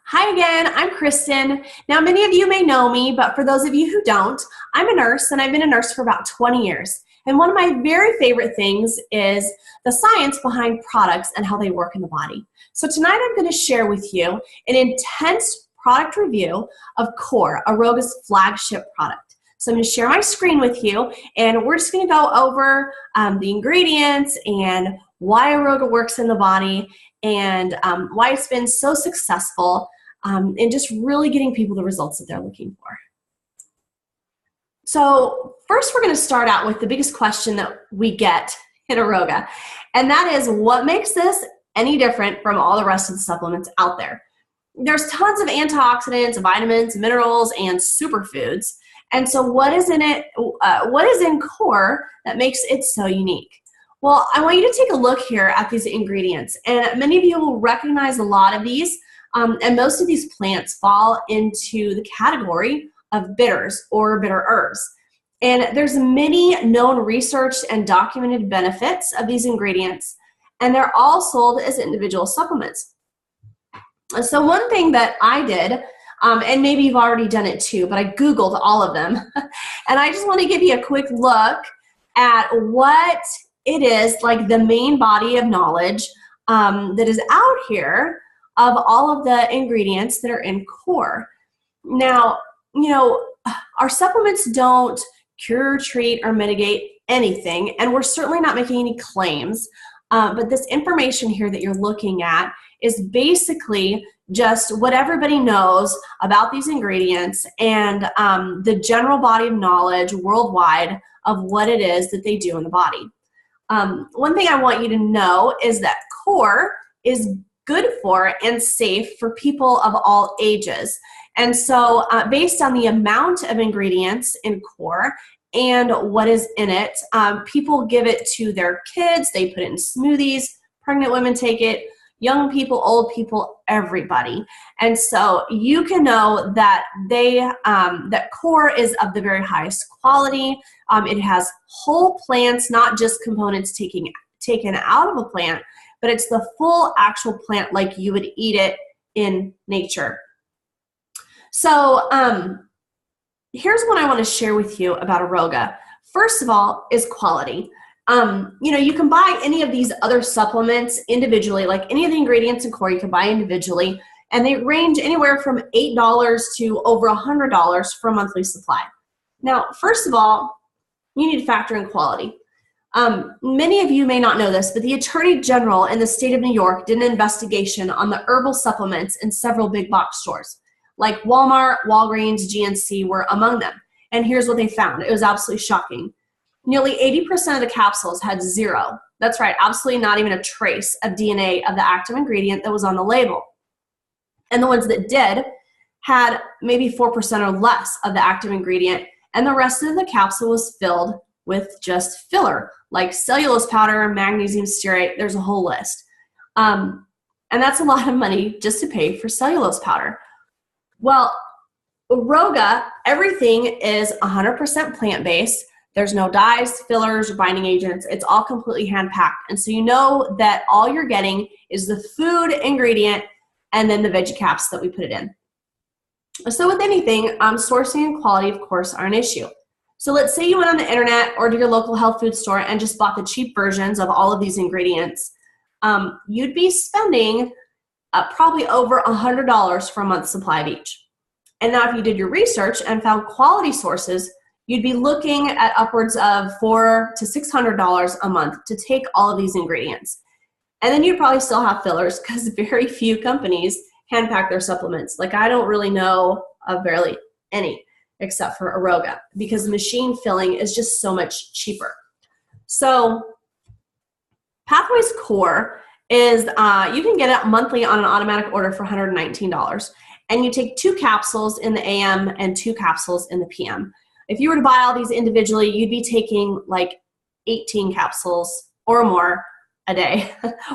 Hi again, I'm Kristen. Now, many of you may know me, but for those of you who don't, I'm a nurse and I've been a nurse for about 20 years. And one of my very favorite things is the science behind products and how they work in the body. So tonight I'm going to share with you an intense product review of Core, Aroga's flagship product. So I'm going to share my screen with you and we're just going to go over the ingredients and why Aroga works in the body and why it's been so successful in just really getting people the results that they're looking for. So first we're going to start out with the biggest question that we get in Aroga, and that is what makes this any different from all the rest of the supplements out there. There's tons of antioxidants, vitamins, minerals, and superfoods, and so what is in it? What is in Core that makes it so unique? Well, I want you to take a look here at these ingredients, and many of you will recognize a lot of these, and most of these plants fall into the category of bitters or bitter herbs. And there's many known researched and documented benefits of these ingredients, and they're all sold as individual supplements. So one thing that I did, and maybe you've already done it too, but I Googled all of them, and I just want to give you a quick look at what it is, like the main body of knowledge that is out here of all of the ingredients that are in Core. Now, you know, our supplements don't cure, treat, or mitigate anything, and we're certainly not making any claims, but this information here that you're looking at is basically just what everybody knows about these ingredients and the general body of knowledge worldwide of what it is that they do in the body. One thing I want you to know is that Core is good for and safe for people of all ages. And so based on the amount of ingredients in Core and what is in it, people give it to their kids, they put it in smoothies, pregnant women take it, young people, old people, everybody. And so you can know that that Core is of the very highest quality. It has whole plants, not just components taken out of a plant, but it's the full actual plant like you would eat it in nature. So here's what I want to share with you about Aroga. First of all is quality. You know, you can buy any of these other supplements individually, like any of the ingredients in Core you can buy individually, and they range anywhere from $8 to over $100 for a monthly supply. Now, first of all, you need to factor in quality. Many of you may not know this, but the Attorney General in the state of New York did an investigation on the herbal supplements in several big box stores, like Walmart, Walgreens, GNC were among them. And here's what they found. It was absolutely shocking. Nearly 80% of the capsules had zero. That's right, absolutely not even a trace of DNA of the active ingredient that was on the label. And the ones that did had maybe 4% or less of the active ingredient, and the rest of the capsule was filled with just filler, like cellulose powder, magnesium stearate, there's a whole list. And that's a lot of money just to pay for cellulose powder. Well, Aroga, everything is 100% plant-based. There's no dyes, fillers, or binding agents. It's all completely hand-packed. And so you know that all you're getting is the food ingredient and then the veggie caps that we put it in. So with anything, sourcing and quality, of course, are an issue. So let's say you went on the internet or to your local health food store and just bought the cheap versions of all of these ingredients. You'd be spending probably over $100 for a month's supply of each. And now if you did your research and found quality sources, you'd be looking at upwards of $400 to $600 a month to take all of these ingredients. And then you'd probably still have fillers because very few companies hand pack their supplements. Like I don't really know of barely any except for Aroga because the machine filling is just so much cheaper. So Pathways Core is, you can get it monthly on an automatic order for $119. And you take 2 capsules in the AM and 2 capsules in the PM. If you were to buy all these individually, you'd be taking like 18 capsules or more a day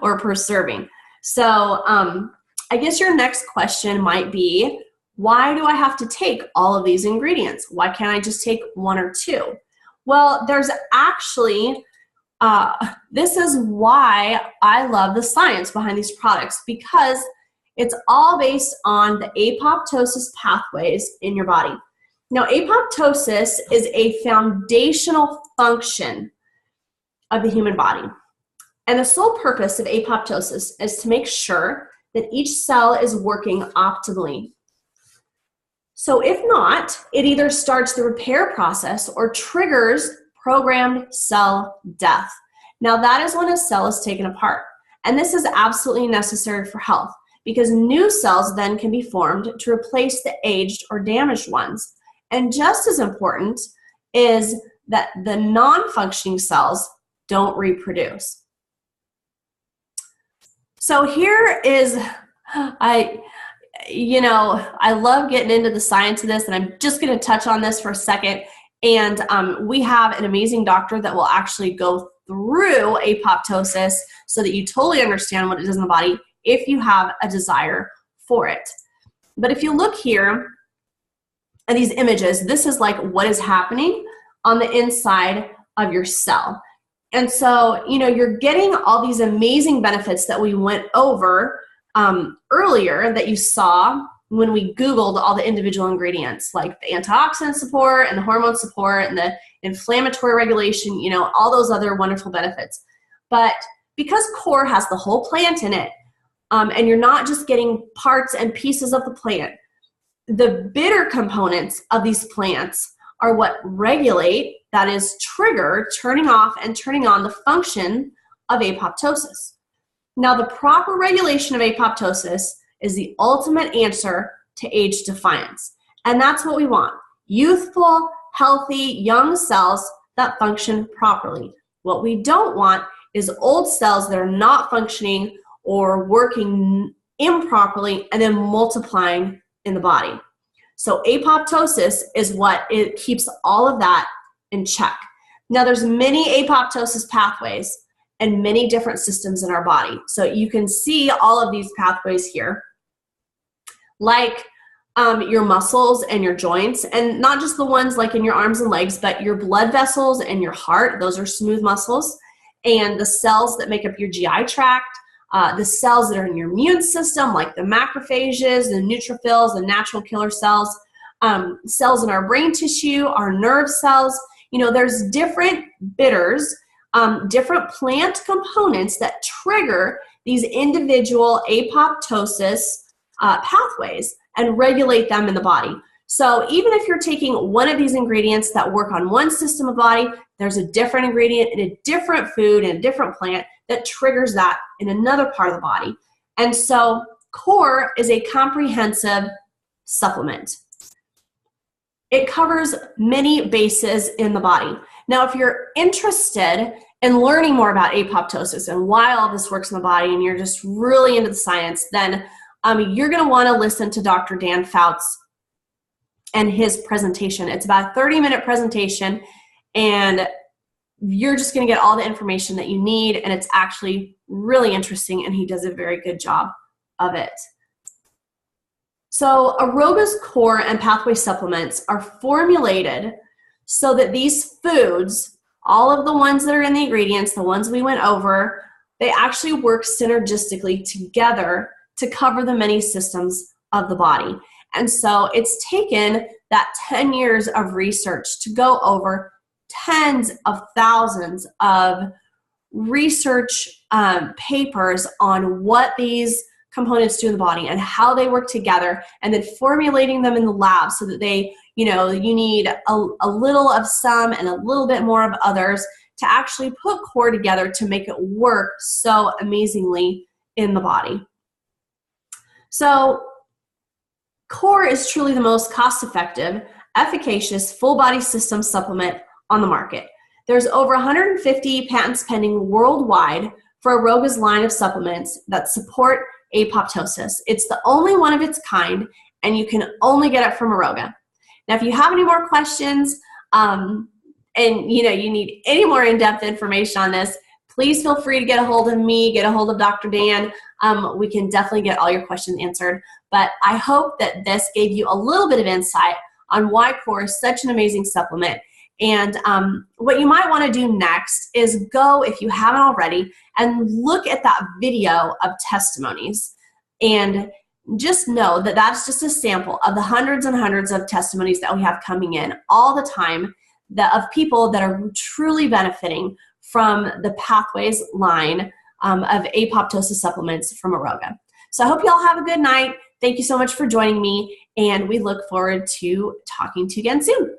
or per serving. So I guess your next question might be, why do I have to take all of these ingredients? Why can't I just take 1 or 2? Well, there's actually, this is why I love the science behind these products, because It's all based on the apoptosis pathways in your body. Now, apoptosis is a foundational function of the human body. And the sole purpose of apoptosis is to make sure that each cell is working optimally. So if not, it either starts the repair process or triggers programmed cell death. Now, that is when a cell is taken apart. And this is absolutely necessary for health because new cells then can be formed to replace the aged or damaged ones. And just as important is that the non-functioning cells don't reproduce. So here is, I love getting into the science of this, and I'm just going to touch on this for a second. And we have an amazing doctor that will actually go through apoptosis so that you totally understand what it does in the body if you have a desire for it. But if you look here at these images, this is like what is happening on the inside of your cell. And so, you're getting all these amazing benefits that we went over earlier that you saw when we Googled all the individual ingredients, like the antioxidant support and the hormone support and the inflammatory regulation, all those other wonderful benefits. But because core has the whole plant in it, and you're not just getting parts and pieces of the plant, the bitter components of these plants are what regulate, that is, trigger turning off and turning on the function of apoptosis. Now, the proper regulation of apoptosis is the ultimate answer to age defiance. And that's what we want. Youthful, healthy, young cells that function properly. What we don't want is old cells that are not functioning or working improperly and then multiplying in the body. So apoptosis is what it keeps all of that in check. Now, there's many apoptosis pathways and many different systems in our body. So you can see all of these pathways here, like your muscles and your joints, and not just the ones like in your arms and legs, but your blood vessels and your heart. Those are smooth muscles. And the cells that make up your GI tract, the cells that are in your immune system, like the macrophages, the neutrophils, the natural killer cells, cells in our brain tissue, our nerve cells. There's different bitters, different plant components that trigger these individual apoptosis pathways and regulate them in the body. So even if you're taking one of these ingredients that work on one system of body, there's a different ingredient in a different food in a different plant that triggers that in another part of the body. And so core is a comprehensive supplement. It covers many bases in the body. Now, if you're interested in learning more about apoptosis and why all this works in the body, and you're just really into the science, then you're going to want to listen to Dr. Dan Fouts and his presentation. It's about a 30-minute presentation, and you're just going to get all the information that you need, and it's actually really interesting, and he does a very good job of it. So Aroga's core and pathway supplements are formulated so that these foods, all of the ones that are in the ingredients, the ones we went over, they actually work synergistically together to cover the many systems of the body. And so it's taken that 10 years of research to go over tens of thousands of research papers on what these components do in the body and how they work together, and then formulating them in the lab so that they, you need a little of some and a little bit more of others to actually put core together to make it work so amazingly in the body. So core is truly the most cost-effective, efficacious, full-body system supplement on the market. There's over 150 patents pending worldwide for Aroga's line of supplements that support apoptosis. It's the only one of its kind, and you can only get it from Aroga. Now, if you have any more questions, and you need any more in-depth information on this, please feel free to get a hold of me, get a hold of Dr. Dan. We can definitely get all your questions answered. But I hope that this gave you a little bit of insight on why core is such an amazing supplement. And what you might want to do next is go, if you haven't already, and look at that video of testimonies and just know that that's just a sample of the hundreds and hundreds of testimonies that we have coming in all the time of people that are truly benefiting from the Pathways line of apoptosis supplements from Aroga. So I hope you all have a good night. Thank you so much for joining me, and we look forward to talking to you again soon.